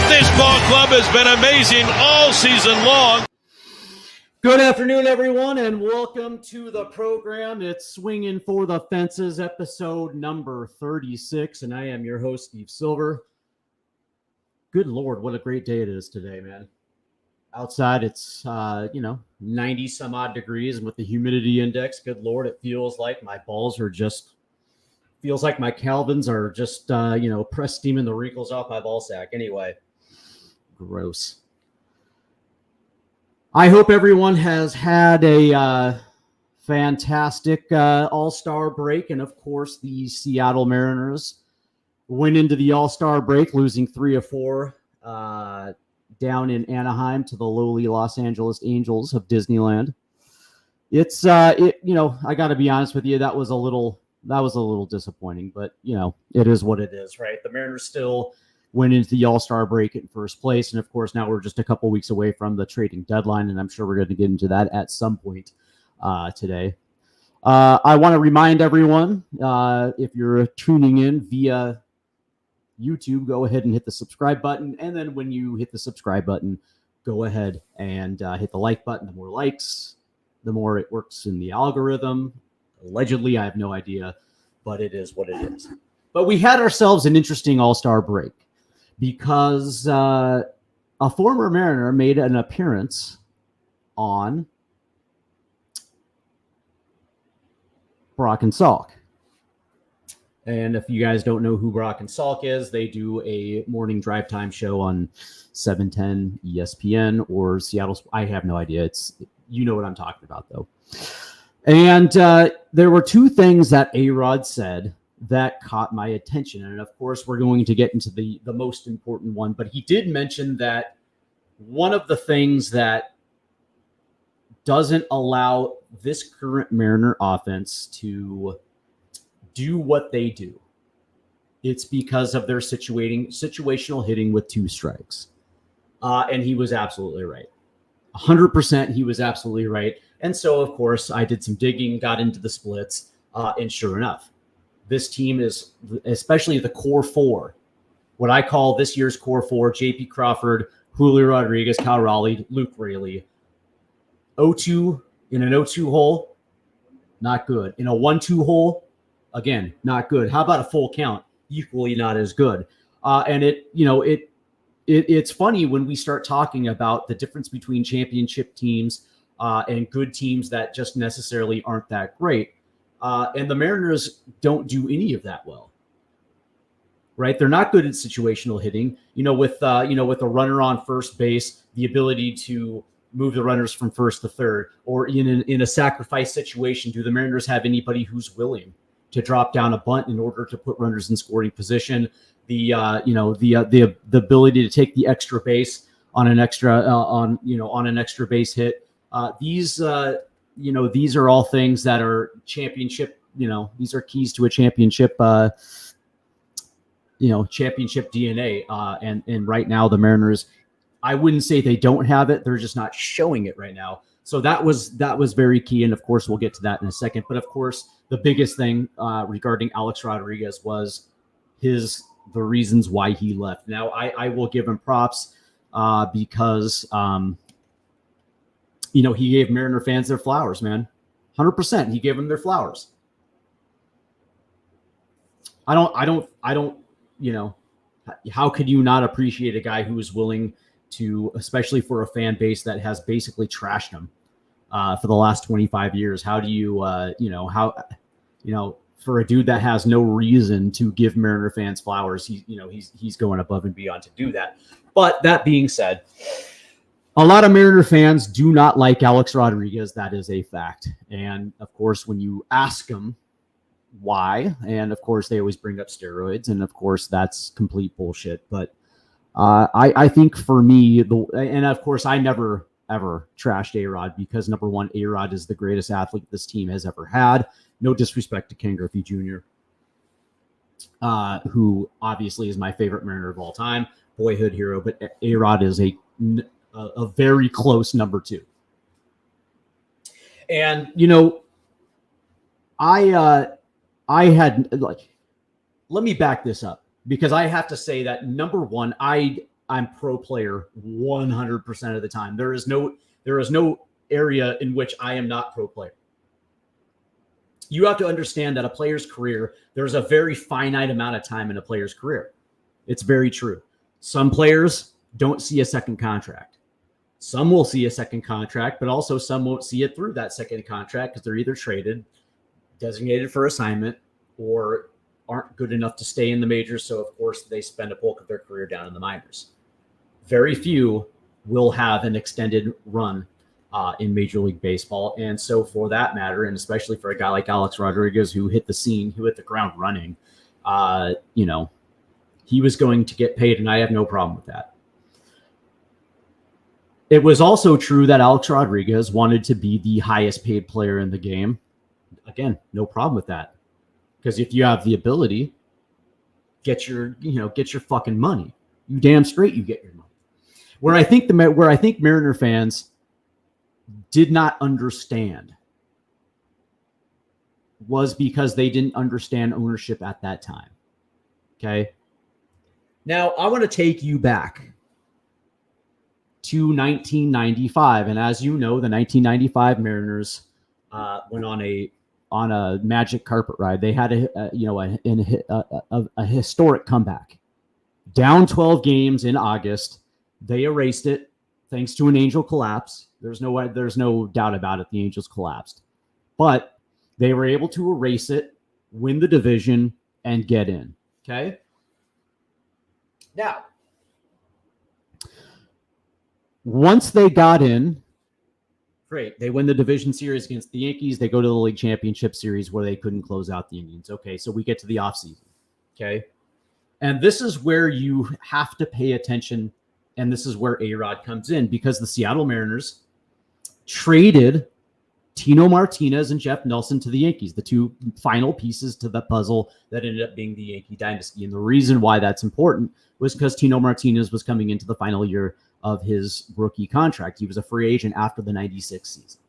This ball club has been amazing all season long. Good afternoon, everyone, and welcome to the program. It's Swinging for the Fences, episode number 36, and I am your host, Steve Silver. Good Lord, what a great day it is today, man. Outside, it's, 90 some odd degrees, and with the humidity index, good Lord, it feels like my balls are feels like my Calvins are just, press steaming the wrinkles off my ball sack. Anyway, gross. I hope everyone has had a fantastic All-Star break. And, of course, the Seattle Mariners went into the All-Star break, losing 3 of 4 down in Anaheim to the lowly Los Angeles Angels of Disneyland. It's, I got to be honest with you, that was a little disappointing. But, it is what it is, right? The Mariners still went into the All-Star break in first place. And, of course, now we're just a couple weeks away from the trading deadline, and I'm sure we're going to get into that at some point today. I want to remind everyone, if you're tuning in via YouTube, go ahead and hit the subscribe button. And then when you hit the subscribe button, go ahead and hit the like button. The more likes, the more it works in the algorithm. Allegedly, I have no idea, but it is what it is. But we had ourselves an interesting All-Star break, because a former Mariner made an appearance on Brock and Salk. And if you guys don't know who Brock and Salk is, they do a morning drive time show on 710 ESPN or Seattle. I have no idea. You know what I'm talking about, though. And there were 2 things that ARod said that caught my attention. And of course, we're going to get into the most important one, but he did mention that one of the things that doesn't allow this current Mariner offense to do what they do, it's because of their situational hitting with 2 strikes. And he was absolutely right. 100% he was absolutely right. And so, of course, I did some digging, got into the splits, and sure enough, this team is, especially the core 4, what I call this year's core 4, J.P. Crawford, Julio Rodriguez, Cal Raleigh, Luke Raley. 0-2 in an 0-2 hole, not good. In a 1-2 hole, again, not good. How about a full count? Equally not as good. And it's funny when we start talking about the difference between championship teams and good teams that just necessarily aren't that great. And the Mariners don't do any of that well, right? They're not good at situational hitting. With a runner on first base, the ability to move the runners from first to third, or in a sacrifice situation, do the Mariners have anybody who's willing to drop down a bunt in order to put runners in scoring position? The ability to take the extra base on an extra base hit. These are all things that are championship, these are keys to a championship, championship DNA. And right now the Mariners, I wouldn't say they don't have it. They're just not showing it right now. So that was very key. And of course, we'll get to that in a second. But of course, the biggest thing regarding Alex Rodriguez was the reasons why he left. Now, I will give him props because, he gave Mariner fans their flowers, man. 100%. He gave them their flowers. I don't, how could you not appreciate a guy who is willing to, especially for a fan base that has basically trashed him for the last 25 years? How do you, for a dude that has no reason to give Mariner fans flowers, he's going above and beyond to do that. But that being said, a lot of Mariner fans do not like Alex Rodriguez. That is a fact. And of course, when you ask them why, and of course they always bring up steroids, and of course that's complete bullshit. But I think for me, and of course I never ever trashed ARod, because number one, ARod is the greatest athlete this team has ever had. No disrespect to Ken Griffey Jr., who obviously is my favorite Mariner of all time, boyhood hero, but ARod is a very close number 2. And I had, like, let me back this up, because I have to say that number one, I I'm pro player 100% of the time. There is no area in which I am not pro player. You have to understand that a player's career, there's a very finite amount of time in a player's career. It's very true. Some players don't see a second contract. Some will see a second contract, but also some won't see it through that second contract because they're either traded, designated for assignment, or aren't good enough to stay in the majors. So, of course, they spend a bulk of their career down in the minors. Very few will have an extended run in Major League Baseball. And so for that matter, and especially for a guy like Alex Rodriguez, who hit the scene, who hit the ground running, he was going to get paid, and I have no problem with that. It was also true that Alex Rodriguez wanted to be the highest paid player in the game. Again, no problem with that. Because if you have the ability, get your fucking money. You damn straight you get your money. Where I think Mariner fans did not understand was because they didn't understand ownership at that time. Okay. Now I want to take you back to 1995. And as you know, the 1995 Mariners went on a magic carpet ride. They had a historic comeback. Down 12 games in August. They erased it thanks to an Angel collapse. There's no doubt about it. The Angels collapsed. But they were able to erase it, win the division, and get in. Okay? Now, once they got in, great. They win the division series against the Yankees. They go to the league championship series where they couldn't close out the Indians. Okay, so we get to the offseason. Okay? And this is where you have to pay attention, and this is where ARod comes in, because the Seattle Mariners traded Tino Martinez and Jeff Nelson to the Yankees, the two final pieces to the puzzle that ended up being the Yankee dynasty. And the reason why that's important was because Tino Martinez was coming into the final year of his rookie contract. He was a free agent after the 96 season.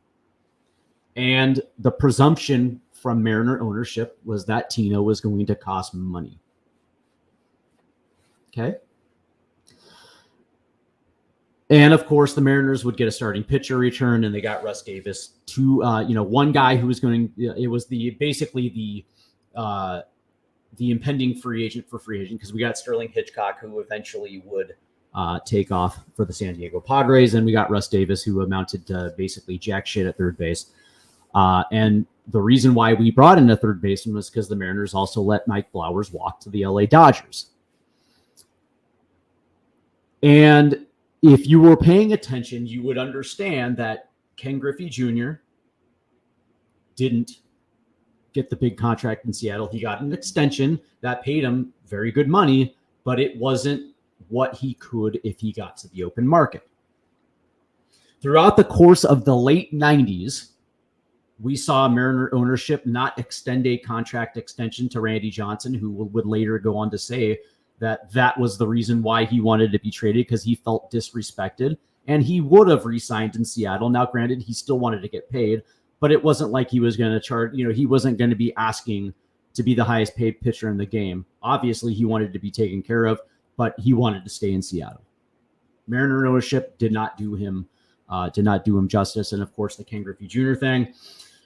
And the presumption from Mariner ownership was that Tino was going to cost money. Okay. And of course, the Mariners would get a starting pitcher return, and they got Russ Davis, one guy who was going. It was basically the impending free agent for free agent, because we got Sterling Hitchcock, who eventually would take off for the San Diego Padres, and we got Russ Davis, who amounted to basically jack shit at third base. And the reason why we brought in a third baseman was because the Mariners also let Mike Flowers walk to the LA Dodgers. And if you were paying attention, you would understand that Ken Griffey Jr. didn't get the big contract in Seattle. He got an extension that paid him very good money, but it wasn't what he could if he got to the open market. Throughout the course of the late 90s, we saw Mariner ownership not extend a contract extension to Randy Johnson, who would later go on to say that was the reason why he wanted to be traded, because he felt disrespected, and he would have re-signed in Seattle. Now, granted, he still wanted to get paid, but it wasn't like he was going to charge, he wasn't going to be asking to be the highest paid pitcher in the game. Obviously, he wanted to be taken care of, but he wanted to stay in Seattle. Mariner ownership did not do him justice. And of course, the Ken Griffey Jr. thing.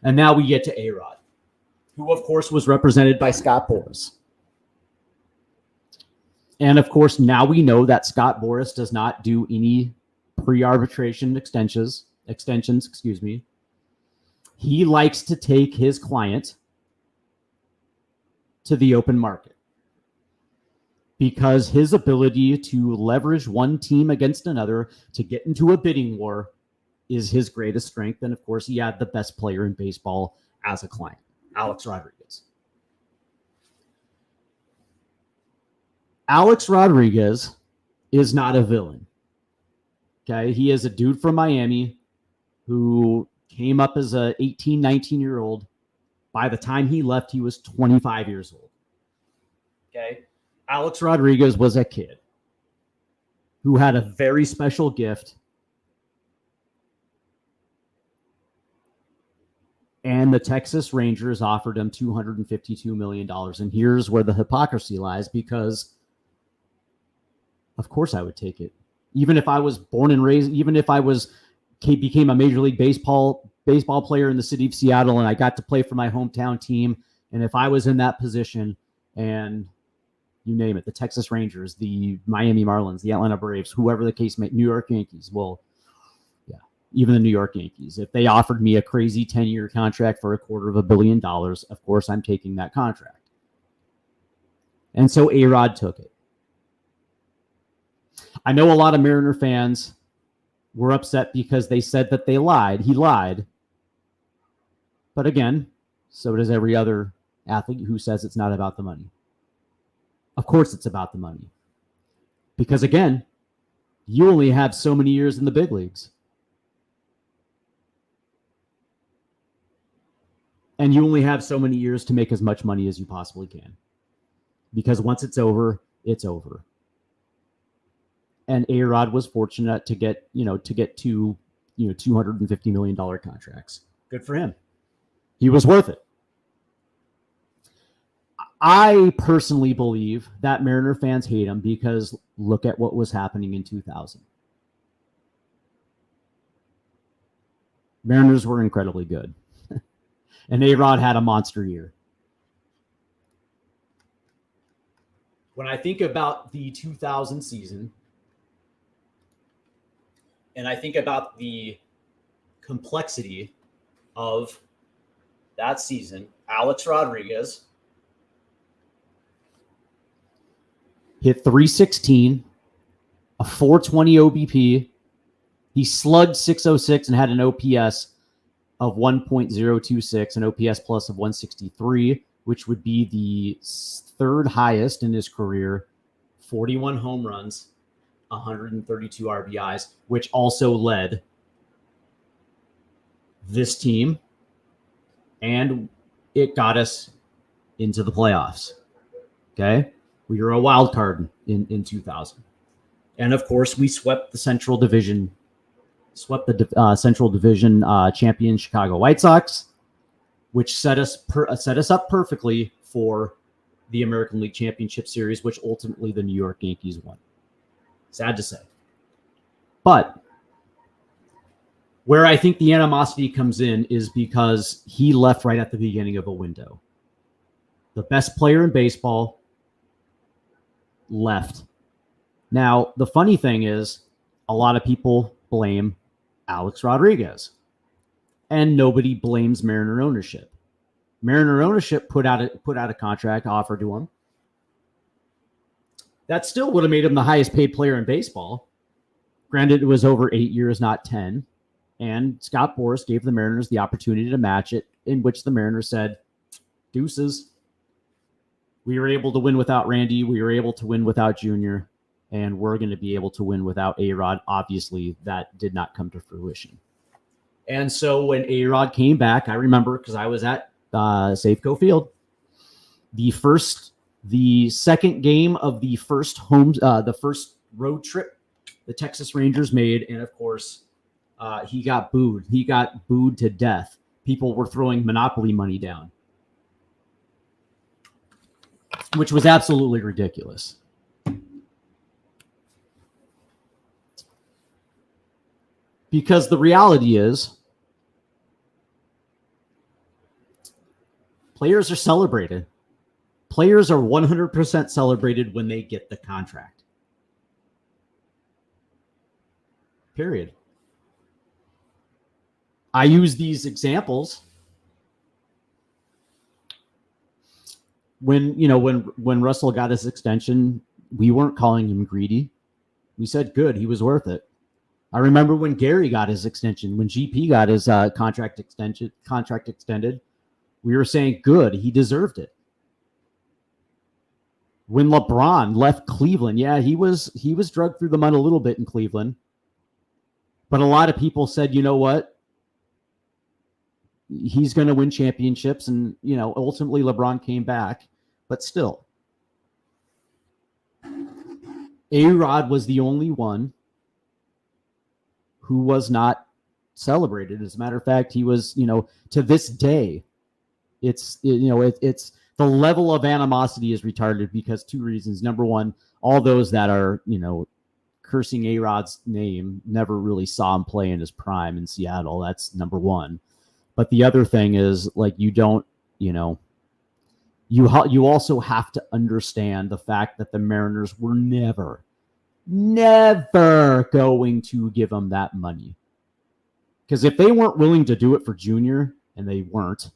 And now we get to ARod, who of course was represented by Scott Boras. And of course, now we know that Scott Boras does not do any pre-arbitration extensions. He likes to take his client to the open market, because his ability to leverage one team against another to get into a bidding war is his greatest strength. And of course, he had the best player in baseball as a client, Alex Rodriguez. Alex Rodriguez is not a villain. Okay. He is a dude from Miami who came up as a 18, 19-year-old. By the time he left, he was 25 years old. Okay. Alex Rodriguez was a kid who had a very special gift. And the Texas Rangers offered him $252 million. And here's where the hypocrisy lies, because Of course I would take it. Even if I was born and raised, even if I became a Major League Baseball player in the city of Seattle and I got to play for my hometown team, and if I was in that position and you name it, the Texas Rangers, the Miami Marlins, the Atlanta Braves, whoever the case may, New York Yankees, well, yeah, even the New York Yankees, if they offered me a crazy 10-year contract for $250 million, of course I'm taking that contract. And so ARod took it. I know a lot of Mariner fans were upset because they said that they lied. He lied. But again, so does every other athlete who says it's not about the money. Of course it's about the money. Because again, you only have so many years in the big leagues. And you only have so many years to make as much money as you possibly can. Because once it's over, it's over. And ARod was fortunate to get two $250 million contracts. Good for him. He was worth it. I personally believe that Mariner fans hate him because look at what was happening in 2000. Mariners were incredibly good. And ARod had a monster year. When I think about the 2000 season, and I think about the complexity of that season, Alex Rodriguez hit .316, a .420 OBP. He slugged .606 and had an OPS of 1.026, an OPS plus of 163, which would be the third highest in his career, 41 home runs, 132 RBIs, which also led this team, and it got us into the playoffs. Okay? We were a wild card in 2000. And of course, we swept the Central Division champion Chicago White Sox, which set us up perfectly for the American League Championship Series, which ultimately the New York Yankees won. Sad to say. But where I think the animosity comes in is because he left right at the beginning of a window. The best player in baseball left. Now, the funny thing is, a lot of people blame Alex Rodriguez, and nobody blames Mariner ownership. Mariner ownership put out a contract offer to him. That still would have made him the highest paid player in baseball. Granted, it was over 8 years, not 10. And Scott Boras gave the Mariners the opportunity to match it, in which the Mariners said, deuces. We were able to win without Randy. We were able to win without Junior. And we're going to be able to win without ARod. Obviously, that did not come to fruition. And so when ARod came back, I remember because I was at Safeco Field, the second game of the first road trip the Texas Rangers made, and of course, he got booed. He got booed to death. People were throwing Monopoly money down, which was absolutely ridiculous. Because the reality is, players are celebrated. Players are 100% celebrated when they get the contract. Period. I use these examples when Russell got his extension. We weren't calling him greedy. We said, good, he was worth it. I remember when Gary got his extension, when GP got his contract extended, we were saying, good, he deserved it. When LeBron left Cleveland, yeah, he was drugged through the mud a little bit in Cleveland. But a lot of people said, you know what? He's going to win championships. And, ultimately LeBron came back. But still, ARod was the only one who was not celebrated. As a matter of fact, he was, to this day, it's the level of animosity is retarded because two reasons. Number one, all those that are, cursing ARod's name never really saw him play in his prime in Seattle. That's number one. But the other thing is, like, you don't, you also have to understand the fact that the Mariners were never going to give him that money. Because if they weren't willing to do it for Junior, and they weren't,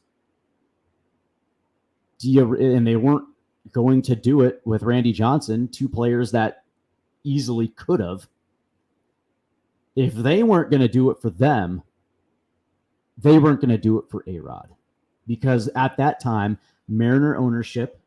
and they weren't going to do it with Randy Johnson, two players that easily could have, if they weren't going to do it for them, they weren't going to do it for ARod. Because at that time, Mariner ownership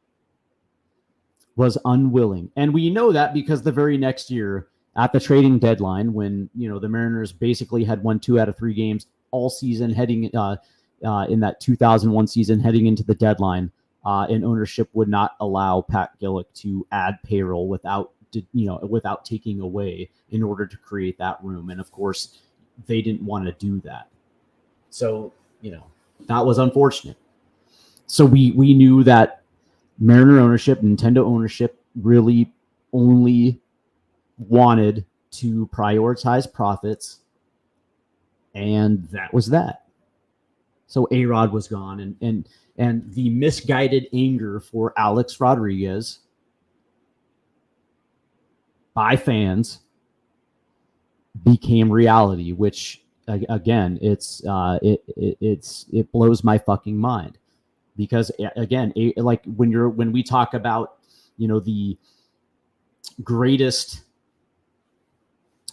was unwilling. And we know that because the very next year at the trading deadline, when, the Mariners basically had won 2 out of 3 games all season heading in that 2001 season heading into the deadline, and ownership would not allow Pat Gillick to add payroll without taking away in order to create that room. And of course, they didn't want to do that. So, that was unfortunate. So we knew that Mariner ownership, Nintendo ownership really only wanted to prioritize profits. And that was that. So ARod was gone, and the misguided anger for Alex Rodriguez by fans became reality, which again, it blows my fucking mind, because again, like when we talk about, the greatest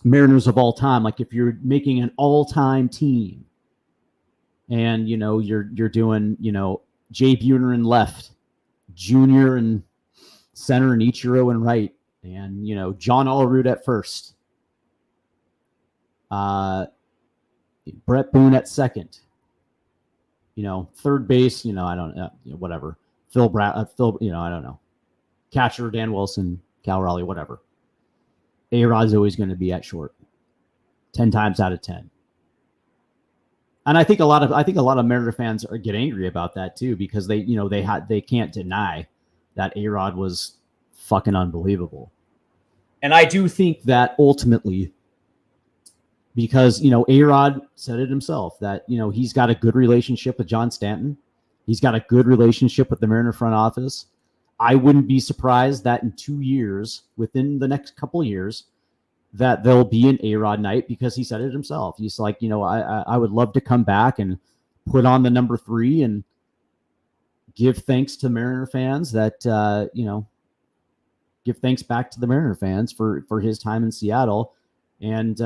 Mariners of all time, like if you're making an all-time team, and you're doing Jay Buhner in left, Junior in center, and Ichiro in right, and John Allroot at first, Brett Boone at second, third base, I don't know, whatever, Phil, I don't know, catcher Dan Wilson, Cal Raleigh, whatever. ARod's always going to be at short 10 times out of 10. And I think a lot of Mariner fans get angry about that too, because they can't deny that ARod was fucking unbelievable. And I do think that ultimately, because ARod said it himself, that he's got a good relationship with John Stanton, he's got a good relationship with the Mariner front office. I wouldn't be surprised that in 2 years, within the next couple of years, that there'll be an ARod night, because he said it himself. He's like, I would love to come back and put on the number 3 and give thanks to Mariner fans that, give thanks back to the Mariner fans for his time in Seattle. And,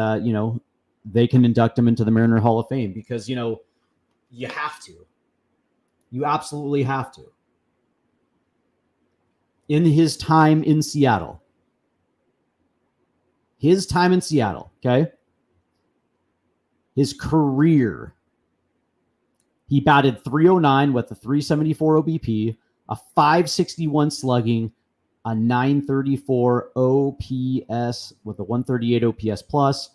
they can induct him into the Mariner Hall of Fame, because, you have to. You absolutely have to. In his time in Seattle. Okay? His career. He batted .309 with a .374 OBP, a .561 slugging, a .934 OPS with a .138 OPS plus,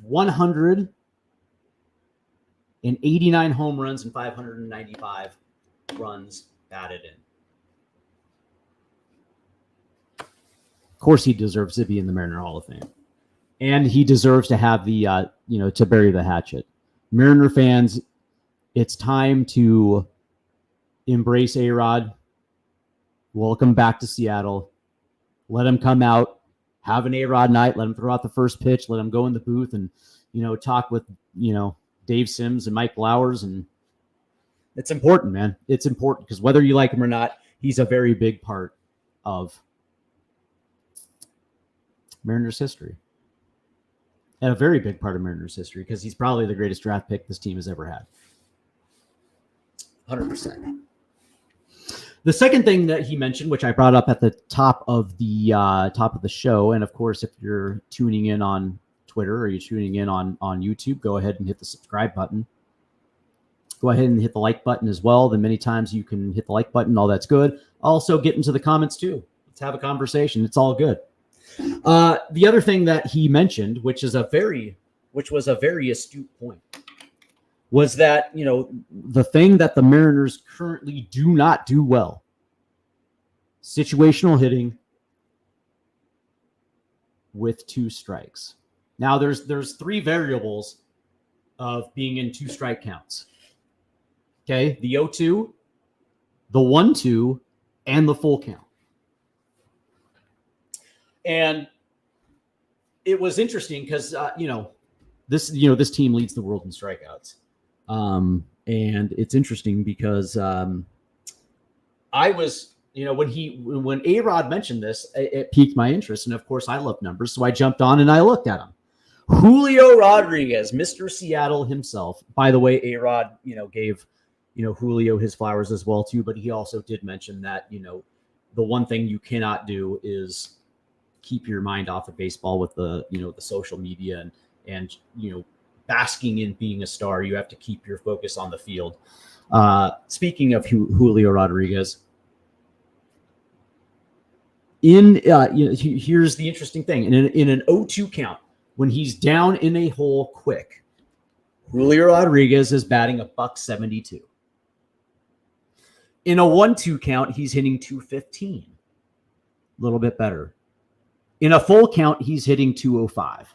189 home runs and 595 runs batted in. Of course, he deserves to be in the Mariner Hall of Fame. And he deserves to have the, to bury the hatchet. Mariner fans, it's time to embrace ARod. Welcome back to Seattle. Let him come out, have an ARod night. Let him throw out the first pitch. Let him go in the booth and, talk with, Dave Sims and Mike Blowers. And it's important, man. It's important, because whether you like him or not, he's a very big part of Mariners history. And a very big part of Mariners history, because he's probably the greatest draft pick this team has ever had. 100%. The second thing that he mentioned, which I brought up at the top of the show, and of course, if you're tuning in on Twitter or you're tuning in on YouTube, go ahead and hit the subscribe button. Go ahead and hit the like button as well. The many times you can hit the like button, all that's good. Also, get into the comments too. Let's have a conversation. It's all good. The other thing that he mentioned, which was a very astute point, was that, the thing that the Mariners currently do not do well, situational hitting with 2 strikes. Now there's 3 variables of being in 2 strike counts. Okay, the 0-2, the 1-2, and the full count. And it was interesting because this team leads the world in strikeouts, and it's interesting because I was when ARod mentioned this, it piqued my interest, and of course I love numbers, so I jumped on and I looked at him. Julio Rodriguez, Mr. Seattle himself. By the way, ARod gave Julio his flowers as well too, but he also did mention that the one thing you cannot do is keep your mind off of baseball with the the social media and basking in being a star. You have to keep your focus on the field. Speaking of Julio Rodriguez, here's the interesting thing: in an 0-2 count, when he's down in a hole quick, Julio Rodriguez is batting $172. In a 1-2 count, he's hitting .215, a little bit better. In a full count, he's hitting .205.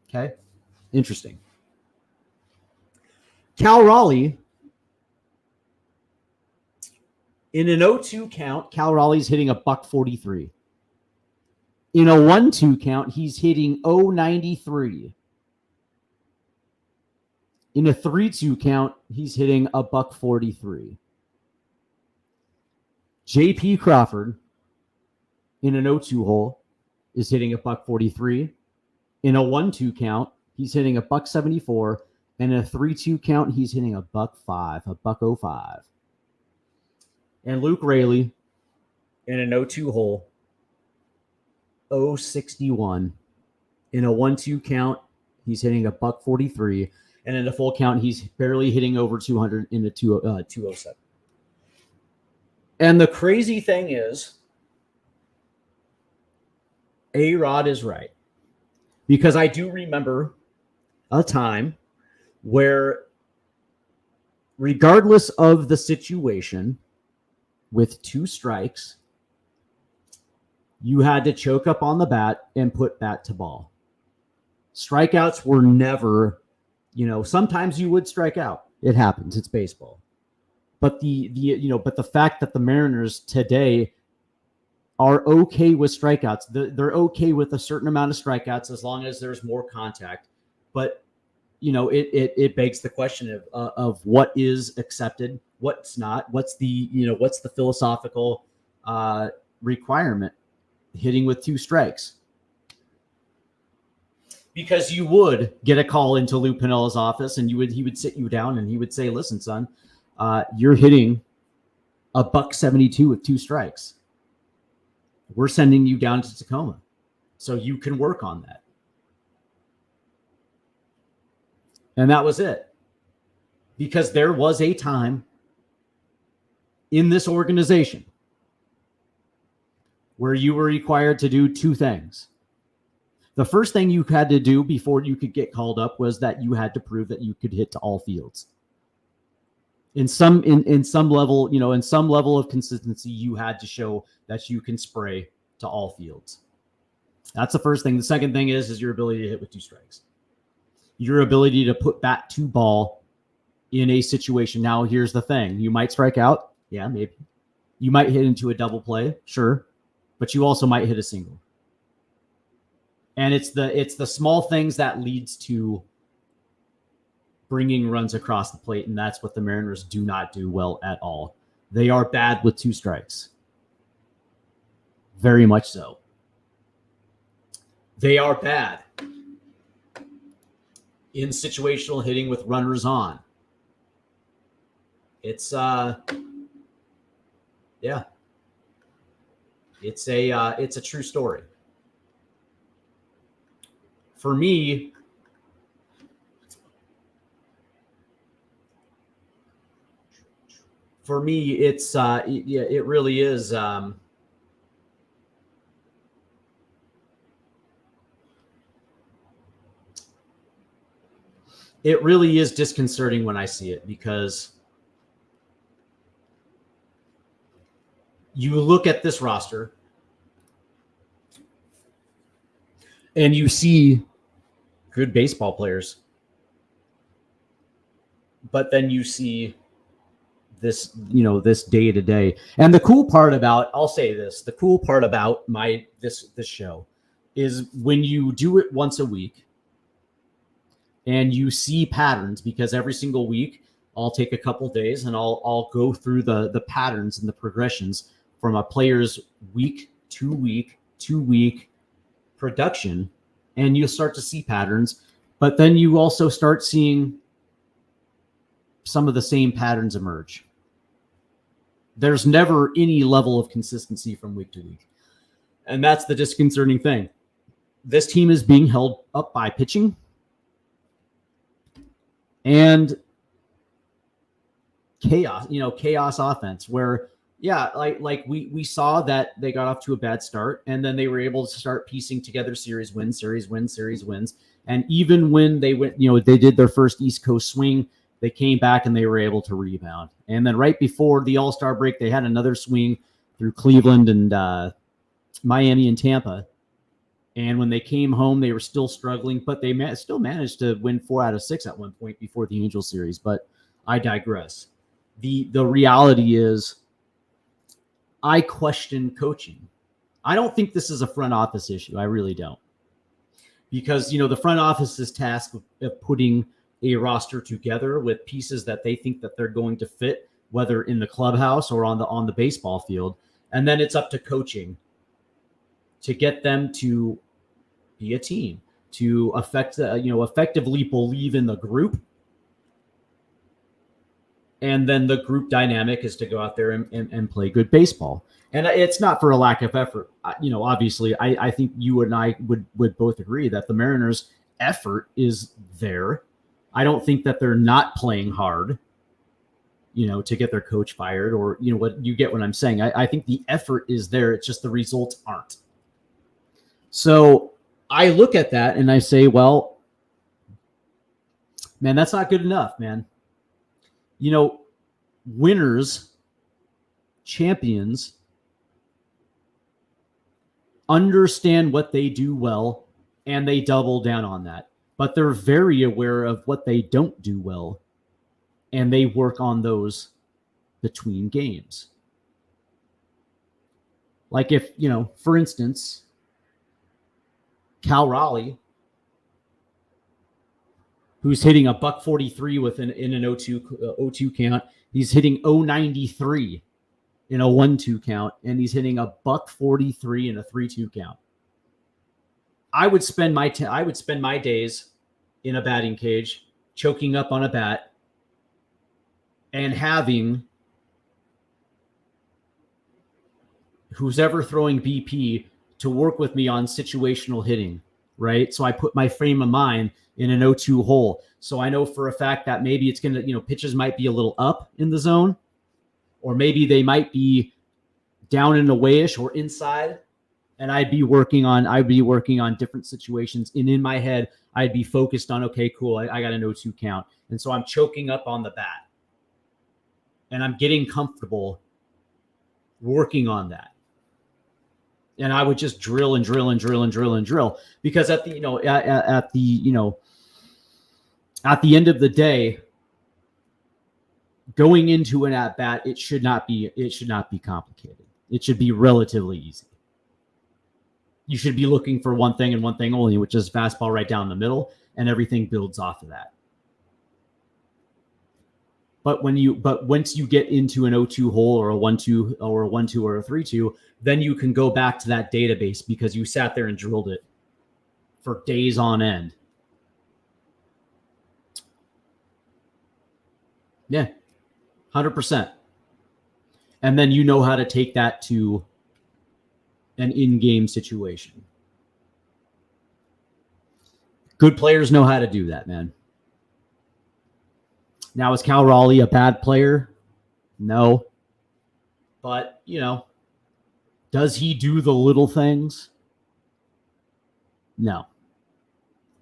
Okay, interesting. Cal Raleigh, in an 0-2 count, Cal Raleigh's hitting $143. In a 1-2 count, he's hitting .093. In a 3-2 count, he's hitting $143. J.P. Crawford, in an 0-2 hole, is hitting $143. In a 1-2 count, he's hitting $174. And in a 3-2 count, he's hitting $105. And Luke Raley, in an 0-2 hole, .061. In a 1-2 count, he's hitting $143. And in a full count, he's barely hitting over 200 in a 207. And the crazy thing is, ARod is right. Because I do remember a time where, regardless of the situation, with 2 strikes, you had to choke up on the bat and put bat to ball. Strikeouts were never, sometimes you would strike out. It happens. It's baseball. But the fact that the Mariners today are okay with strikeouts, they're okay with a certain amount of strikeouts as long as there's more contact. But it begs the question of what is accepted, what's not, what's the philosophical requirement hitting with 2 strikes. Because you would get a call into Lou Pinella's office and he would sit you down and he would say, listen, son, you're hitting $172 with 2 strikes. We're sending you down to Tacoma so you can work on that. And that was it. Because there was a time in this organization where you were required to do 2 things. The first thing you had to do before you could get called up was that you had to prove that you could hit to all fields. In some level, in some level of consistency, you had to show that you can spray to all fields. That's the first thing. The second thing is your ability to hit with 2 strikes. Your ability to put bat to ball in a situation. Now, here's the thing. You might strike out. Yeah, maybe. You might hit into a double play. Sure. But you also might hit a single. And it's the small things that leads to bringing runs across the plate, and that's what the Mariners do not do well at all. They are bad with 2 strikes. Very much so. They are bad in situational hitting with runners on. It's yeah. It's a true story. For me, it's it really is. It really is disconcerting when I see it, because you look at this roster And you see good baseball players. But then you see this, this day to day. And the cool part about, I'll say this, the cool part about this show is when you do it once a week and you see patterns, because every single week I'll take a couple days and I'll go through the patterns and the progressions from a player's week to week production, and you'll start to see patterns. But then you also start seeing some of the same patterns emerge. There's never any level of consistency from week to week. And that's the disconcerting thing. This team is being held up by pitching and chaos offense, where, like we saw that they got off to a bad start, and then they were able to start piecing together series wins. And even when they went, they did their first East Coast swing, they came back and they were able to rebound. And then right before the All-Star break, they had another swing through Cleveland and Miami and Tampa. And when they came home, they were still struggling, but they still managed to win 4 out of 6 at one point before the Angels series. But I digress. The reality is, I question coaching. I don't think this is a front office issue. I really don't. Because, the front office is tasked with putting a roster together with pieces that they think that they're going to fit, whether in the clubhouse or on the baseball field. And then it's up to coaching to get them to be a team, to effectively believe in the group. And then the group dynamic is to go out there and play good baseball. And it's not for a lack of effort. Obviously, I think you and I would both agree that the Mariners' effort is there. I don't think that they're not playing hard, to get their coach fired, or, what you get what I'm saying. I think the effort is there. It's just the results aren't. So I look at that and I say, well, man, that's not good enough, man. Winners, champions, understand what they do well, and they double down on that. But they're very aware of what they don't do well, and they work on those between games. Like if, for instance, Cal Raleigh, who's hitting a .143 in an 0-2 count. He's hitting 0.93 in a 1-2 count, and he's hitting a .143 in a 3-2 count. I would spend my days in a batting cage, choking up on a bat, and having who's ever throwing BP to work with me on situational hitting, right? So I put my frame of mind in an 0-2 hole. So I know for a fact that maybe it's going to, pitches might be a little up in the zone, or maybe they might be down and away-ish or inside. And I'd be working on different situations. And in my head, I'd be focused on, okay, cool, I got an 0-2 count. And so I'm choking up on the bat. And I'm getting comfortable working on that. And I would just drill and drill and drill and drill and drill, because at the end of the day, going into an at bat, it should not be complicated. It should be relatively easy. You should be looking for one thing and one thing only, which is fastball right down the middle, and everything builds off of that. But once you get into an 0-2 hole or a 1-2 or a 1-2 or a 3-2, then you can go back to that database because you sat there and drilled it for days on end. Yeah, 100%. And then you know how to take that to an in-game situation. Good players know how to do that, man. Now, is Cal Raleigh a bad player? No. But, does he do the little things? No.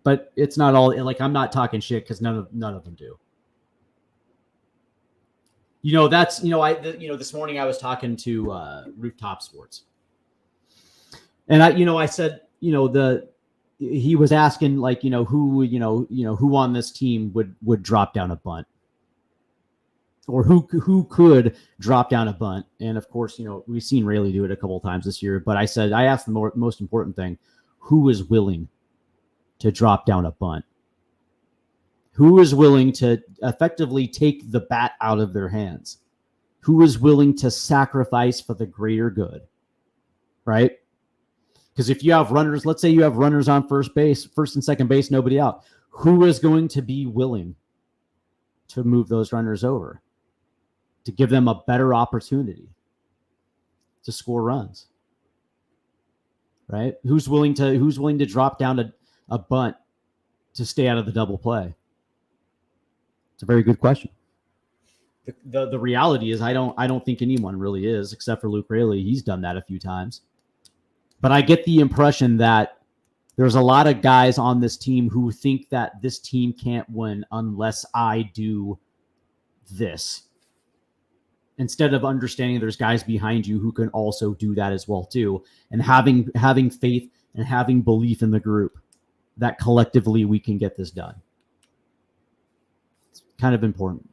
But it's not all, like, I'm not talking shit because none of them do. This morning I was talking to Rooftop Sports. And I said, he was asking like, who on this team would drop down a bunt, or who could drop down a bunt. And of course, we've seen Rayleigh do it a couple of times this year, but I asked the most important thing: who is willing to drop down a bunt? Who is willing to effectively take the bat out of their hands? Who is willing to sacrifice for the greater good? Right? Because if you have runners, let's say you have runners on first and second base, nobody out. Who is going to be willing to move those runners over, to give them a better opportunity to score runs? Right? Who's willing to drop down a bunt to stay out of the double play? It's a very good question. The reality is I don't think anyone really is, except for Luke Rayleigh. He's done that a few times. But I get the impression that there's a lot of guys on this team who think that this team can't win unless I do this, instead of understanding there's guys behind you who can also do that as well too, and having faith and having belief in the group that collectively we can get this done. It's kind of important.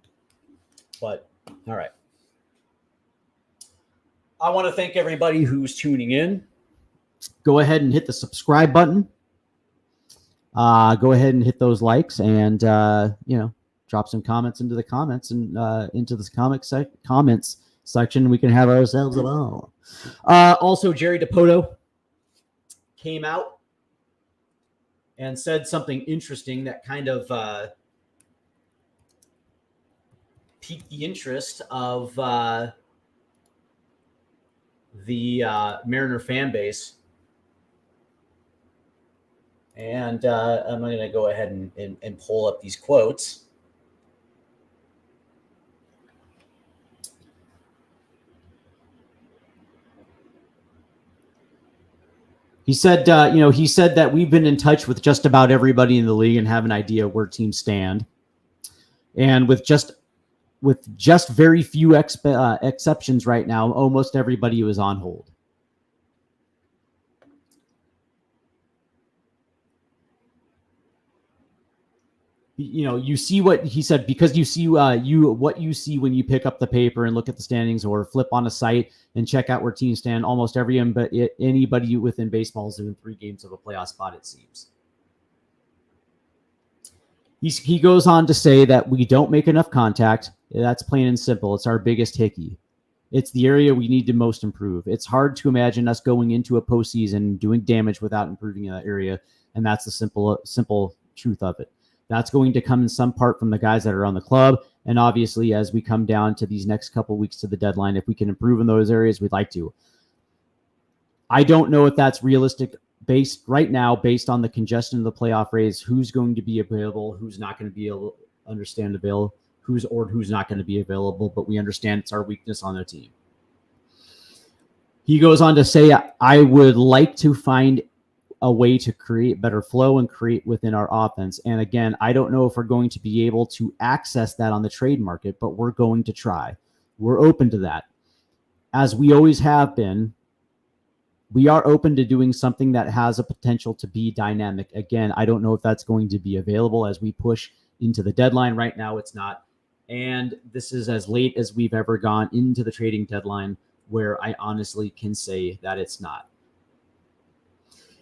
But all right. I want to thank everybody who's tuning in. Go ahead and hit the subscribe button. Go ahead and hit those likes, and drop some comments into the comments and into this comments section. We can have ourselves a ball. Also, Jerry Dipoto came out and said something interesting that kind of piqued the interest of the Mariner fan base. And I'm going to go ahead and pull up these quotes. He said, that we've been in touch with just about everybody in the league and have an idea where teams stand. And with just very few exceptions right now, almost everybody was on hold. You see what he said, because you see what you see when you pick up the paper and look at the standings or flip on a site and check out where teams stand. Almost anybody within baseball is in 3 games of a playoff spot, it seems. He goes on to say that we don't make enough contact. That's plain and simple. It's our biggest hickey. It's the area we need to most improve. It's hard to imagine us going into a postseason doing damage without improving in that area, and that's the simple truth of it. That's going to come in some part from the guys that are on the club. And obviously, as we come down to these next couple weeks to the deadline, if we can improve in those areas, we'd like to. I don't know if that's realistic based on the congestion of the playoff race, who's going to be available, who's not going to be able to understand available, who's not going to be available, but we understand it's our weakness on the team. He goes on to say, I would like to find a way to create better flow and create within our offense. And again, I don't know if we're going to be able to access that on the trade market, but we're going to try. We're open to that. As we always have been, we are open to doing something that has a potential to be dynamic. Again, I don't know if that's going to be available as we push into the deadline. Right now, it's not. And this is as late as we've ever gone into the trading deadline, where I honestly can say that it's not.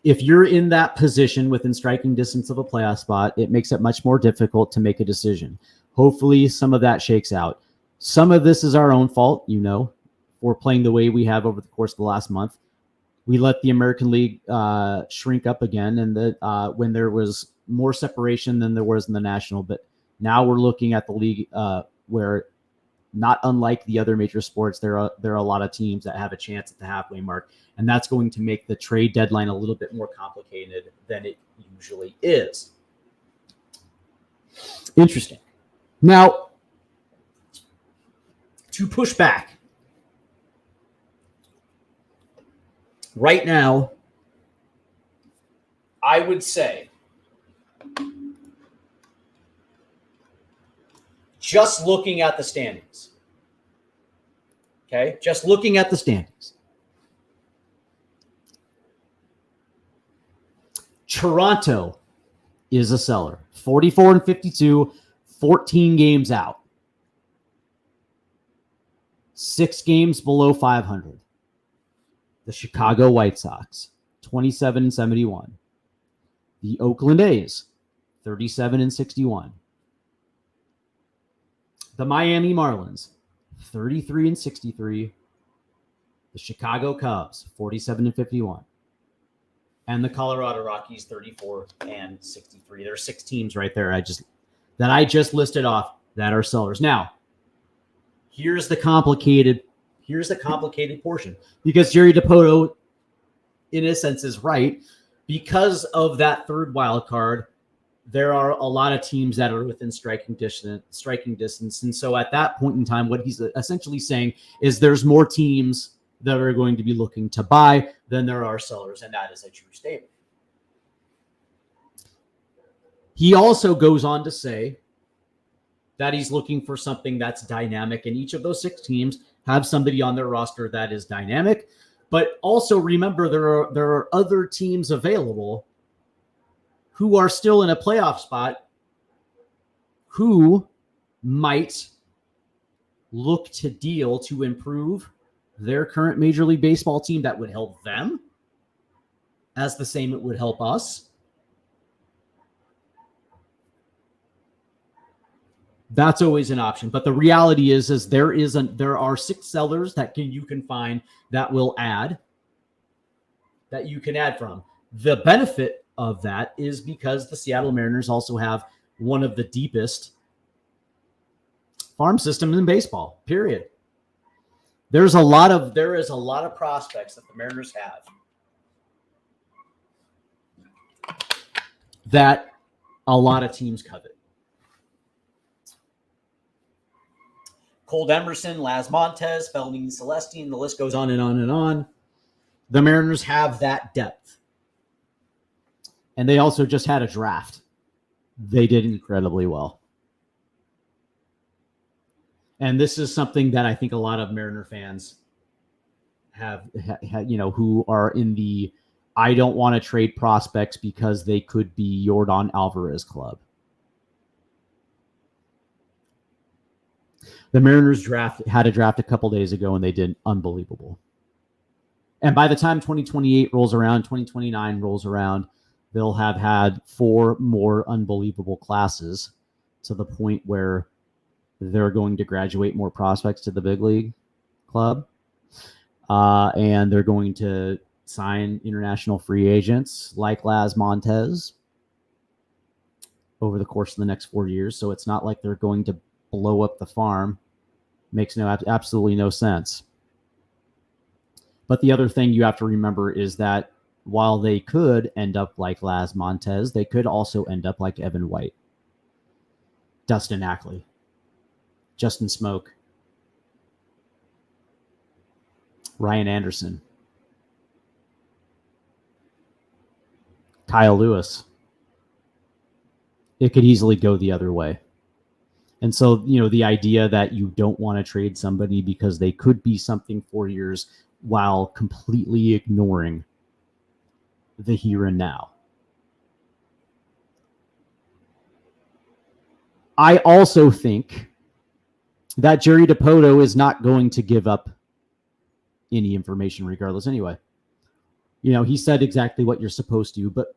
If you're in that position within striking distance of a playoff spot, it makes it much more difficult to make a decision. Hopefully, some of that shakes out. Some of this is our own fault, for playing the way we have over the course of the last month. We let the American League shrink up again, and when there was more separation than there was in the National. But now we're looking at the league where, not unlike the other major sports, there are a lot of teams that have a chance at the halfway mark. And that's going to make the trade deadline a little bit more complicated than it usually is. Interesting. Now, to push back, right now, I would say, just looking at the standings, okay? Just looking at the standings. Toronto is a seller. 44-52, 14 games out. 6 games below 500. The Chicago White Sox, 27-71. The Oakland A's, 37-61. The Miami Marlins, 33-63. The Chicago Cubs, 47-51. And the Colorado Rockies, 34-63. There are 6 teams right there that I just listed off that are sellers. Now, here's the complicated portion, because Jerry Dipoto, in a sense, is right. Because of that third wild card, there are a lot of teams that are within striking distance. And so at that point in time, what he's essentially saying is there's more teams that are going to be looking to buy than there are sellers, and that is a true statement. He also goes on to say that he's looking for something that's dynamic, and each of those 6 teams have somebody on their roster that is dynamic. But also remember, there are other teams available who are still in a playoff spot who might look to deal to improve their current Major League Baseball team. That would help them as the same it would help us. That's always an option. But the reality is there are 6 sellers that you can find that will add, that you can add from. The benefit of that is because the Seattle Mariners also have one of the deepest farm systems in baseball, period. There is a lot of prospects that the Mariners have that a lot of teams covet. Cold Emerson, Laz Montez, Felmy Celestine, the list goes on and on and on. The Mariners have that depth. And they also just had a draft. They did incredibly well. And this is something that I think a lot of Mariner fans have who are in the I don't want to trade prospects because they could be Yordan Alvarez club. The Mariners had a draft a couple days ago, and they did unbelievable. And by the time 2028 rolls around, 2029 rolls around, they'll have had 4 more unbelievable classes, to the point where they're going to graduate more prospects to the big league club. And they're going to sign international free agents like Laz Montez over the course of the next 4 years. So it's not like they're going to blow up the farm. Makes absolutely no sense. But the other thing you have to remember is that while they could end up like Laz Montez, they could also end up like Evan White, Dustin Ackley, Justin Smoke, Ryan Anderson, Kyle Lewis. It could easily go the other way. And so, the idea that you don't want to trade somebody because they could be something 4 years while completely ignoring the here and now. I also think that Jerry Dipoto is not going to give up any information regardless anyway. He said exactly what you're supposed to, but,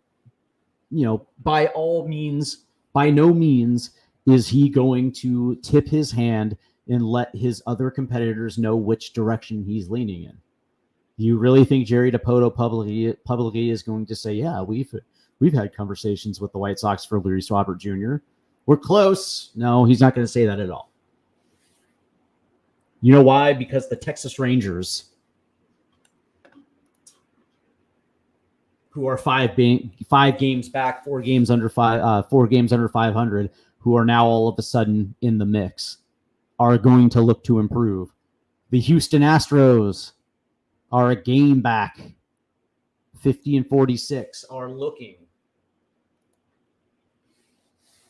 by no means is he going to tip his hand and let his other competitors know which direction he's leaning in. Do you really think Jerry Dipoto publicly is going to say, yeah, we've had conversations with the White Sox for Luis Robert Jr.? We're close. No, he's not going to say that at all. You know why? Because the Texas Rangers, who are 5 games back, 4 games under 500, who are now all of a sudden in the mix, are going to look to improve. The Houston Astros are a game back, 50-46, are looking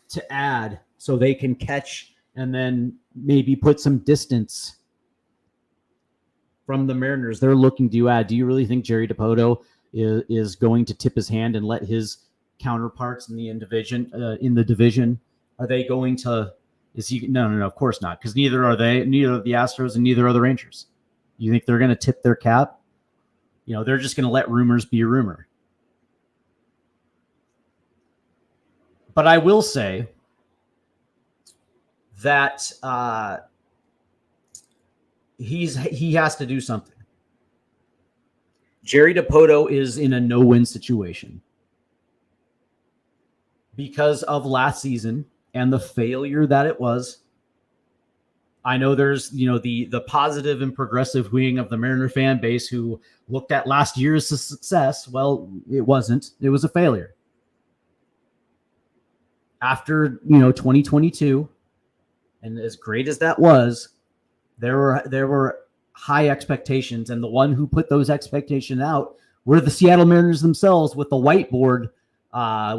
to add so they can catch and then maybe put some distance from the Mariners. They're looking to add. Do you really think Jerry Dipoto is going to tip his hand and let his counterparts in the division? Are they going to? Is he? No, of course not, because neither are they. Neither are the Astros, and neither are the Rangers. You think they're going to tip their cap? They're just going to let rumors be a rumor. But I will say that he has to do something. Jerry Dipoto is in a no-win situation because of last season and the failure that it was. I know there's, the positive and progressive wing of the Mariner fan base who looked at last year's success. Well, it wasn't. It was a failure. After, 2022, and as great as that was, there were high expectations, and the one who put those expectations out were the Seattle Mariners themselves with the whiteboard. I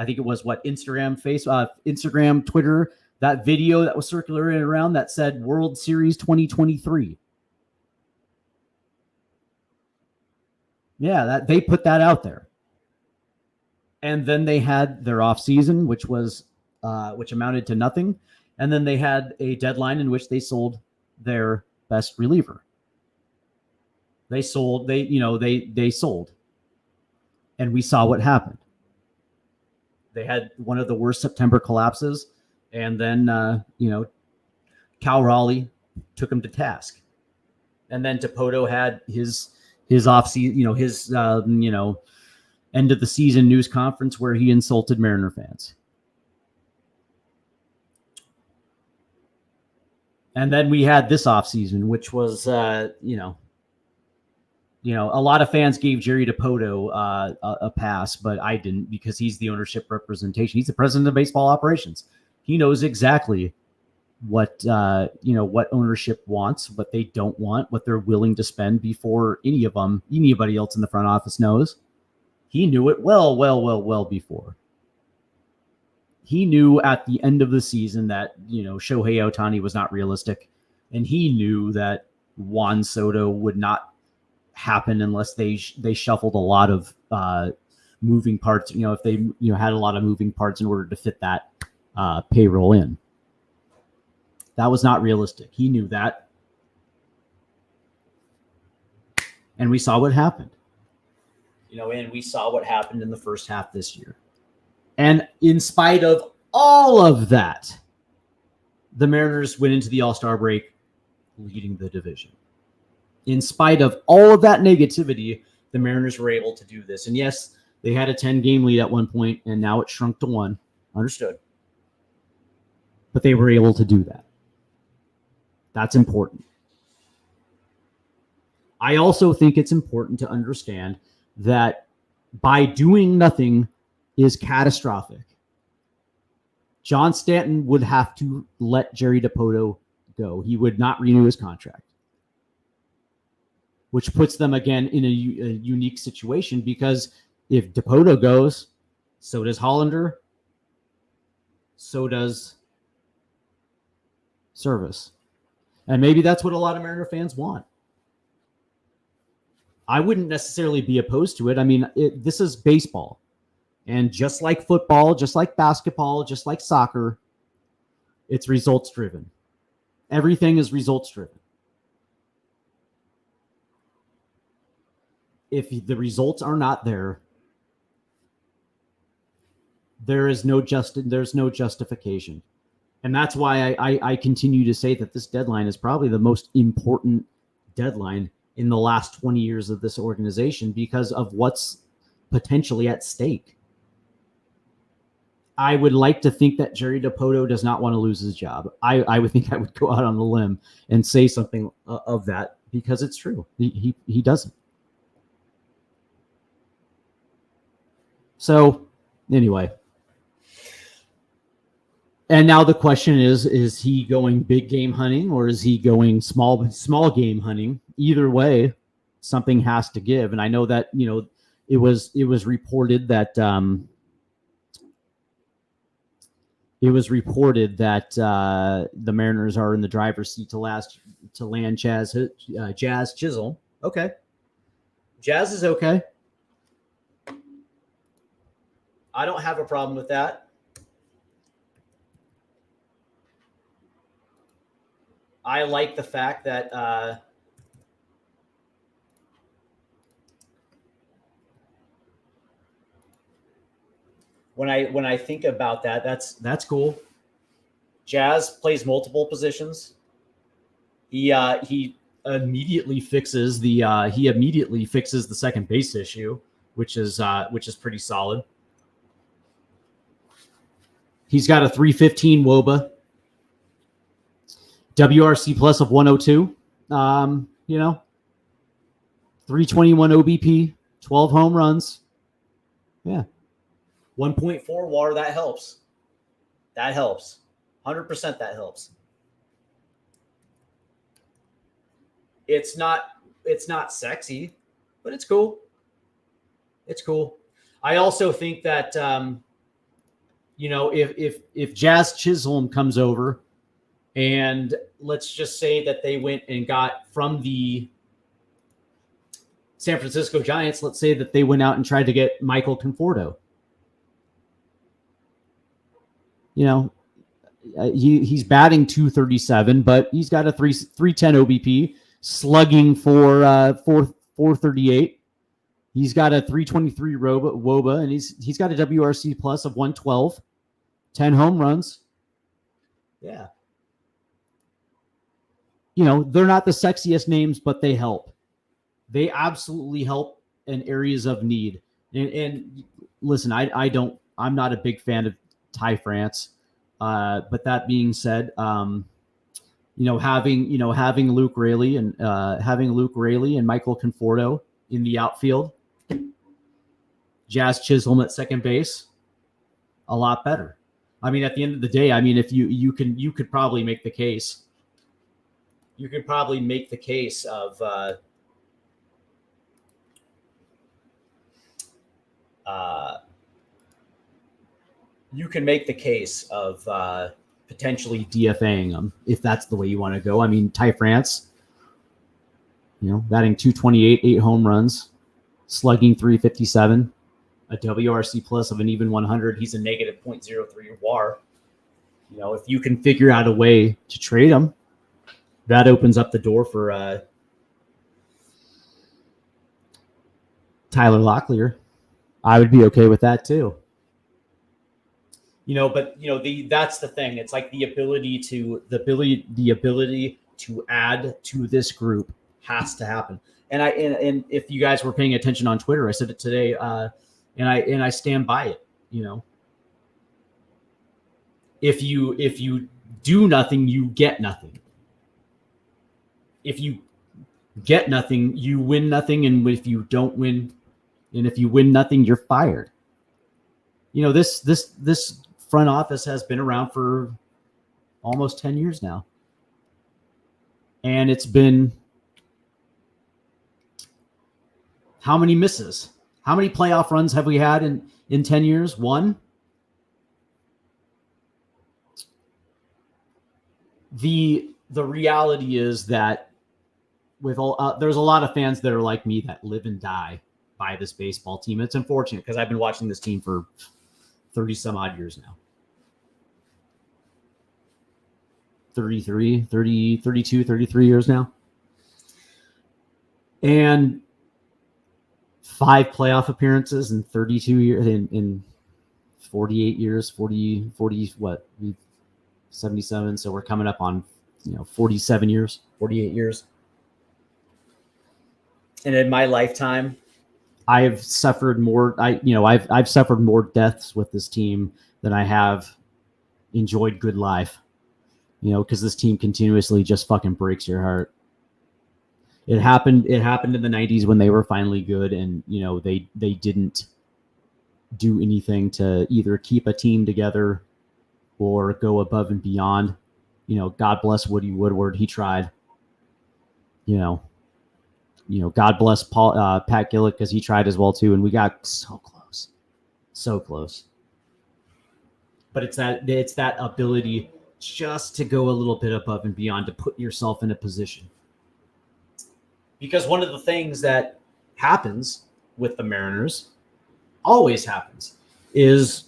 think it was Instagram, Twitter, that video that was circulating around that said World Series 2023. Yeah, that they put that out there. And then they had their off season, which amounted to nothing. And then they had a deadline in which they sold their best reliever. They sold. And we saw what happened. They had one of the worst September collapses. And then, Cal Raleigh took him to task. And then Dipoto had his off season, his end of the season news conference where he insulted Mariner fans. And then we had this offseason, which was, a lot of fans gave Jerry Dipoto a pass, but I didn't, because he's the ownership representation. He's the president of baseball operations. He knows exactly what ownership wants, what they don't want, what they're willing to spend before anybody else in the front office knows. He knew it well before. He knew at the end of the season that, Shohei Ohtani was not realistic. And he knew that Juan Soto would not happen unless they shuffled a lot of moving parts. If they had a lot of moving parts in order to fit that payroll in. That was not realistic. He knew that. And we saw what happened. And we saw what happened in the first half this year. And in spite of all of that, the Mariners went into the All-Star break leading the division. In spite of all of that negativity, the Mariners were able to do this. And yes, they had a 10-game lead at one point, and now it shrunk to 1. Understood. But they were able to do that. That's important. I also think it's important to understand that by doing nothing is catastrophic. John Stanton would have to let Jerry Dipoto go. He would not renew his contract, which puts them again in a unique situation, because if Dipoto goes, so does Hollander, so does Service. And maybe that's what a lot of Mariner fans want. I wouldn't necessarily be opposed to it. I mean, this is baseball. And just like football, just like basketball, just like soccer, it's results driven. Everything is results driven. If the results are not there, there's no justification. And that's why I continue to say that this deadline is probably the most important deadline in the last 20 years of this organization, because of what's potentially at stake. I would like to think that Jerry Dipoto does not want to lose his job. I would think I would go out on a limb and say something of that, because it's true. He doesn't. So anyway. And now the question is he going big game hunting, or is he going small game hunting? Either way, something has to give. And I know that, it was reported that the Mariners are in the driver's seat to land Jazz Chisholm. Okay. Jazz is okay. I don't have a problem with that. I like the fact that when I think about that, that's cool. Jazz plays multiple positions. He immediately fixes the second base issue, which is pretty solid. He's got a 315 WOBA, WRC plus of 102. 321 OBP, 12 home runs. Yeah. 1.4 WAR, that helps. That helps. 100% that helps. It's not sexy, but it's cool. It's cool. I also think that if Jazz Chisholm comes over, and let's just say that they went and got from the San Francisco Giants, let's say that they went out and tried to get Michael Conforto. He's batting 237, but he's got a 310 OBP, slugging for 438. He's got a 323 WOBA, and he's got a WRC plus of 112, 10 home runs. Yeah. They're not the sexiest names, but they help. They absolutely help in areas of need. And listen, I'm not a big fan of Ty France. But that being said, having Luke Raley and Michael Conforto in the outfield, Jazz Chisholm at second base, a lot better. I mean, at the end of the day, I mean, if you could probably make the case. You could probably make the case of potentially DFAing them if that's the way you want to go. I mean, Ty France, batting 228, 8 home runs, slugging 357, a WRC plus of an even 100. He's a negative 0.03 WAR. If you can figure out a way to trade him, that opens up the door for Tyler Locklear. I would be okay with that too. That's the thing. It's like the ability to add to this group has to happen. And if you guys were paying attention on Twitter, I said it today, and I stand by it. If you do nothing, you get nothing. If you get nothing, you win nothing, and if you don't win, and if you win nothing, you're fired. This front office has been around for almost 10 years now. And it's been how many misses? How many playoff runs have we had in 10 years? One. The reality is that with all there's a lot of fans that are like me that live and die by this baseball team. It's unfortunate because I've been watching this team for 30 some odd years now. 32, 33 years now. And 5 playoff appearances in 32 years, in 48 years, 40, what? 77. So we're coming up on, 47 years, 48 years. And in my lifetime, I've suffered more. I've suffered more deaths with this team than I have enjoyed good life. Because this team continuously just fucking breaks your heart. It happened in the 90s when they were finally good, and they didn't do anything to either keep a team together or go above and beyond. God bless Woody Woodward. He tried. God bless Pat Gillick, because he tried as well too, and we got so close. But it's that ability just to go a little bit above and beyond, to put yourself in a position. Because one of the things that happens with the Mariners, always happens, is,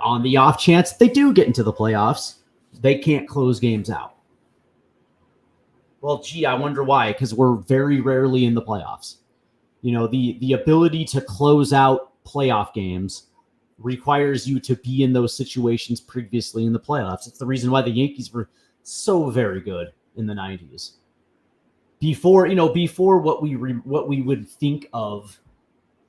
on the off chance they do get into the playoffs, they can't close games out. Well, gee, I wonder why, because we're very rarely in the playoffs. The ability to close out playoff games requires you to be in those situations previously in the playoffs. It's the reason why the Yankees were so very good in the 90s. Before what we would think of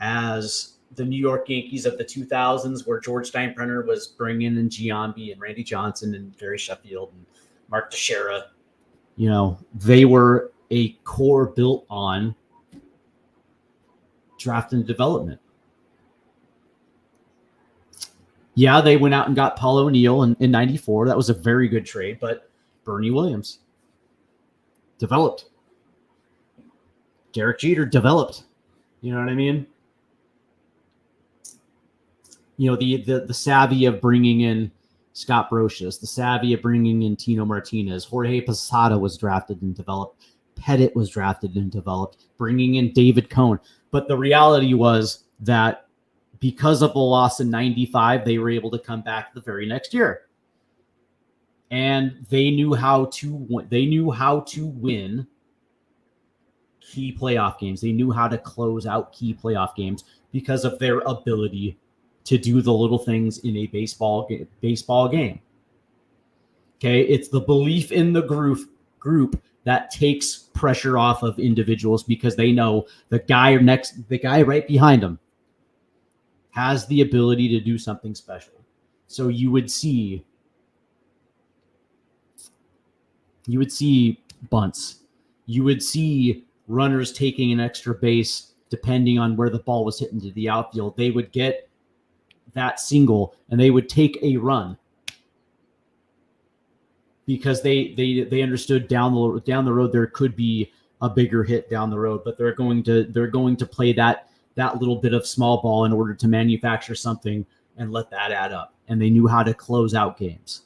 as the New York Yankees of the 2000s, where George Steinbrenner was bringing in Giambi and Randy Johnson and Gary Sheffield and Mark Teixeira. They were a core built on draft and development. Yeah, they went out and got Paul O'Neill in 94. That was a very good trade, but Bernie Williams developed. Derek Jeter developed. You know what I mean? The savvy of bringing in Scott Brocious, the savvy of bringing in Tino Martinez, Jorge Posada was drafted and developed. Pettit was drafted and developed, bringing in David Cohn. But the reality was that because of the loss in 95, they were able to come back the very next year. And they knew how to win key playoff games. They knew how to close out key playoff games because of their ability to do the little things in a baseball game. Okay, it's the belief in the group that takes pressure off of individuals, because they know the guy right behind them has the ability to do something special. So you would see bunts. You would see runners taking an extra base depending on where the ball was hitting to the outfield. They would get that single and they would take a run because they understood down the road there could be a bigger hit down the road, but they're going to play that little bit of small ball in order to manufacture something and let that add up. And they knew how to close out games.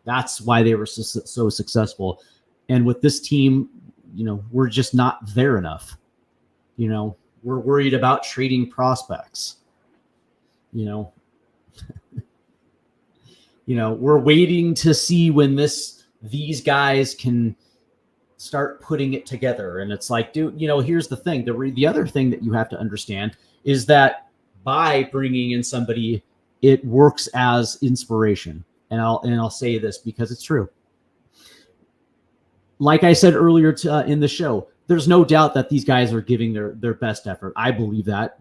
That's why they were so successful. And with this team, we're just not there enough. We're worried about trading prospects. We're waiting to see when these guys can start putting it together. And it's like, dude, here's the thing. The other thing that you have to understand is that by bringing in somebody, it works as inspiration. And I'll say this because it's true. Like I said earlier in the show, there's no doubt that these guys are giving their best effort. I believe that,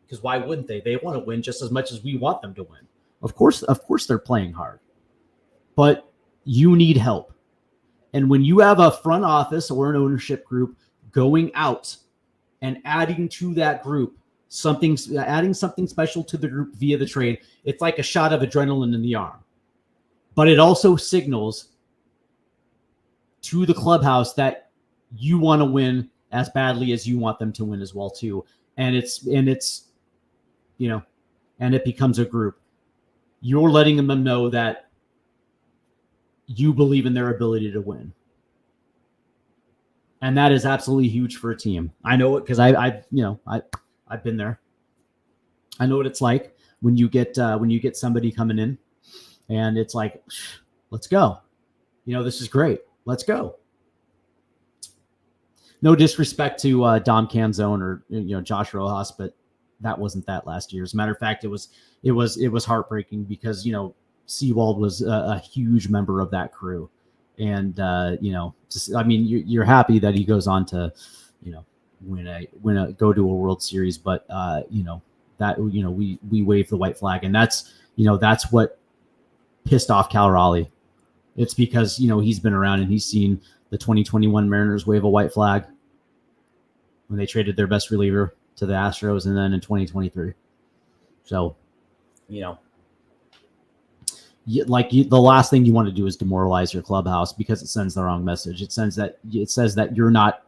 because why wouldn't they? They want to win just as much as we want them to win. Of course they're playing hard, but you need help. And when you have a front office or an ownership group going out and adding to that group adding something special to the group via the trade, it's like a shot of adrenaline in the arm. But it also signals to the clubhouse that you want to win as badly as you want them to win as well too. And it becomes a group. You're letting them know that you believe in their ability to win. And that is absolutely huge for a team. I know it because I've been there. I know what it's like when you get somebody coming in and it's like, let's go. This is great. Let's go. No disrespect to Dom Canzone or Josh Rojas, but that wasn't that last year. As a matter of fact, it was heartbreaking because Sewald was a huge member of that crew, and you're happy that he goes on to go to a World Series, but we wave the white flag, and that's what pissed off Cal Raleigh. It's because he's been around and he's seen the 2021 Mariners wave a white flag when they traded their best reliever to the Astros, and then in 2023. So, the last thing you want to do is demoralize your clubhouse because it sends the wrong message. It says that you're not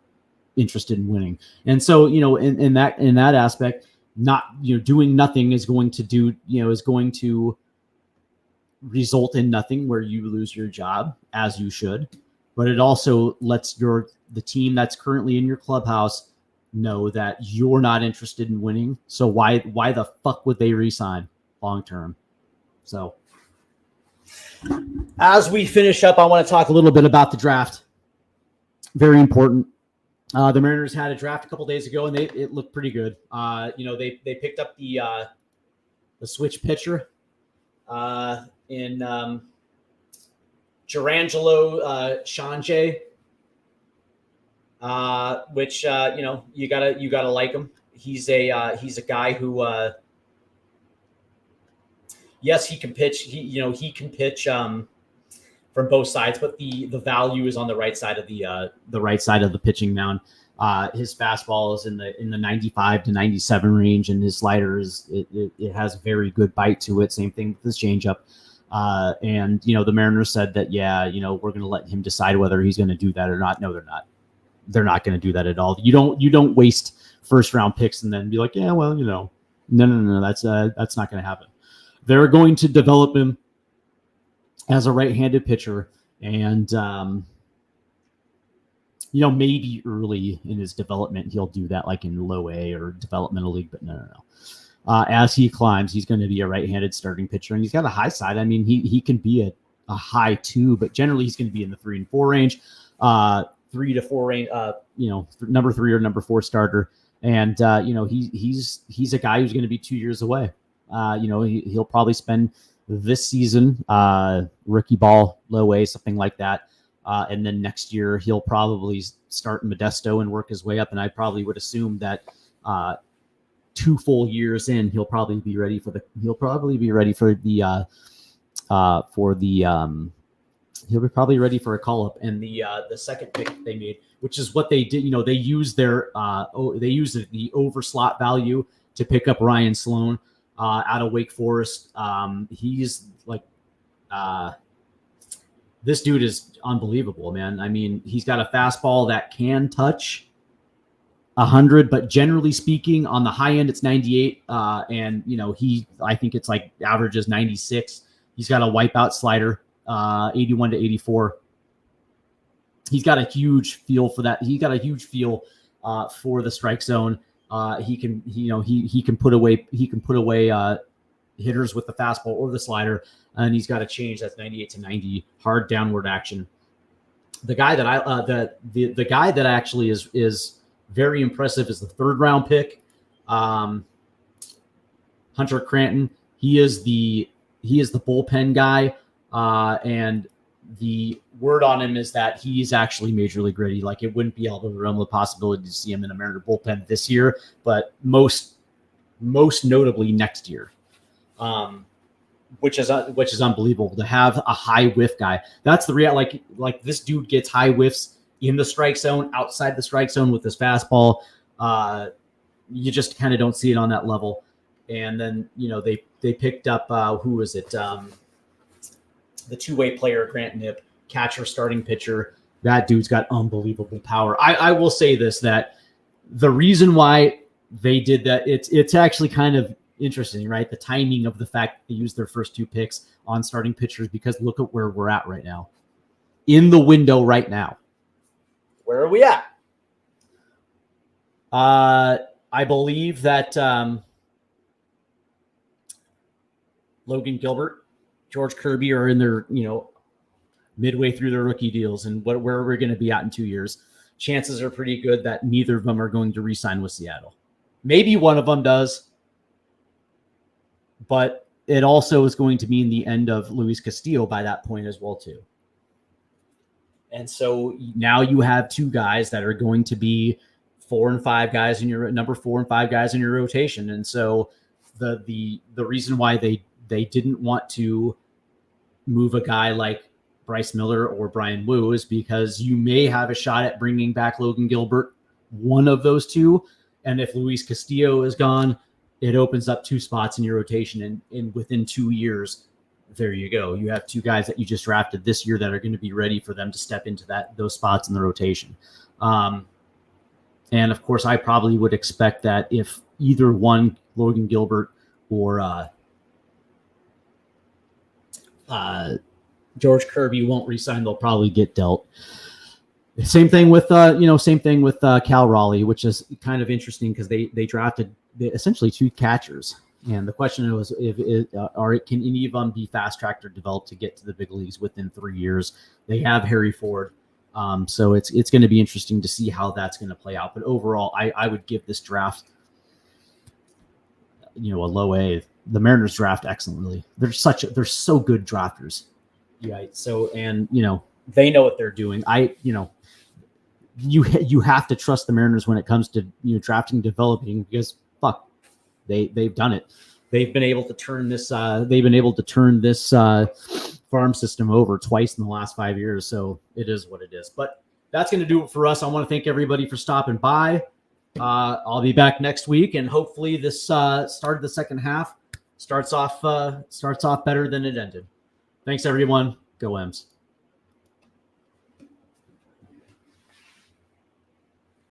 interested in winning, and so in that aspect, not doing nothing is going to result in nothing where you lose your job, as you should. But it also lets the team that's currently in your clubhouse know that you're not interested in winning. So why the fuck would they re-sign long term? So as we finish up, I want to talk a little bit about the draft. Very important. The Mariners had a draft a couple days ago, and it looked pretty good. They picked up the switch pitcher in Gerangelo Shanjay, which you gotta like him. He's a guy who yes, he can pitch. He can pitch from both sides, but the value is on the right side of the pitching mound. His fastball is in the 95 to 97 range, and his slider it has a very good bite to it. Same thing with his changeup. And the Mariners said that we're going to let him decide whether he's going to do that or not. No, they're not. They're not going to do that at all. You don't waste first round picks and then be like, yeah, well, no. That's not going to happen. They're going to develop him as a right-handed pitcher, and maybe early in his development he'll do that, like in low A or developmental league. But no. As he climbs, he's going to be a right-handed starting pitcher, and he's got a high side. I mean, he can be a high 2, but generally he's going to be in the 3 and 4 range, 3 to 4 range. Number 3 or number 4 starter, and he's a guy who's going to be 2 years away. He'll probably spend this season rookie ball, low A, something like that. And then next year he'll probably start in Modesto and work his way up. And I probably would assume that 2 full years in, he'll probably be ready for the a call up. And the second pick they made, which is what they did, they used the over slot value to pick up Ryan Sloan out of Wake Forest. He's like, this dude is unbelievable, man. I mean, he's got a fastball that can touch 100, but generally speaking, on the high end, it's 98. And I think it's like averages 96. He's got a wipeout slider, 81 to 84. He's got a huge feel for that. He got a huge feel for the strike zone. He can put away hitters with the fastball or the slider, and he's got a change that's 98 to 90, hard downward action. The guy that the guy that actually is very impressive is the 3rd round pick, Hunter Cranton. He is the bullpen guy, and the word on him is that he's actually major league ready. Like, it wouldn't be out of the realm of the possibility to see him in a Mariner bullpen this year, but most notably next year, which is unbelievable to have a high whiff guy. That's the real, like this dude gets high whiffs in the strike zone, outside the strike zone with his fastball. You just kind of don't see it on that level. And then, they picked up, who was it? The 2-way player, Grant Knipp, catcher, starting pitcher. That dude's got unbelievable power. I will say this, that the reason why they did that, it's actually kind of interesting, right? The timing of the fact they used their first 2 picks on starting pitchers, because look at where we're at right now. In the window right now. Where are we at? I believe that Logan Gilbert, George Kirby are in their, midway through their rookie deals, and where we're going to be at in 2 years. Chances are pretty good that neither of them are going to re-sign with Seattle. Maybe one of them does, but it also is going to mean the end of Luis Castillo by that point as well, too. And so now you have 2 guys that are going to be 4 and 5 guys in your number 4 and 5 guys in your rotation. And so the reason why they didn't want to move a guy like Bryce Miller or Brian Wu is because you may have a shot at bringing back Logan Gilbert, one of those 2. And if Luis Castillo is gone, it opens up 2 spots in your rotation. And within 2 years, there you go. You have 2 guys that you just drafted this year that are going to be ready for them to step into those spots in the rotation. And of course, I probably would expect that if either one, Logan Gilbert or George Kirby, won't resign, they'll probably get dealt. Same thing with Cal Raleigh, which is kind of interesting because they drafted essentially 2 catchers. And the question was, can any of them be fast tracked or developed to get to the big leagues within 3 years? They have Harry Ford. So it's going to be interesting to see how that's going to play out. But overall, I would give this draft, a low A. The Mariners draft excellently. They're so good drafters. Yeah. So, and, they know what they're doing. You have to trust the Mariners when it comes to, drafting, developing, because they've done it. They've been able to turn this farm system over twice in the last 5 years. So it is what it is. But that's going to do it for us. I want to thank everybody for stopping by. I'll be back next week, and hopefully this start of the second half starts off better than it ended. Thanks, everyone. Go M's.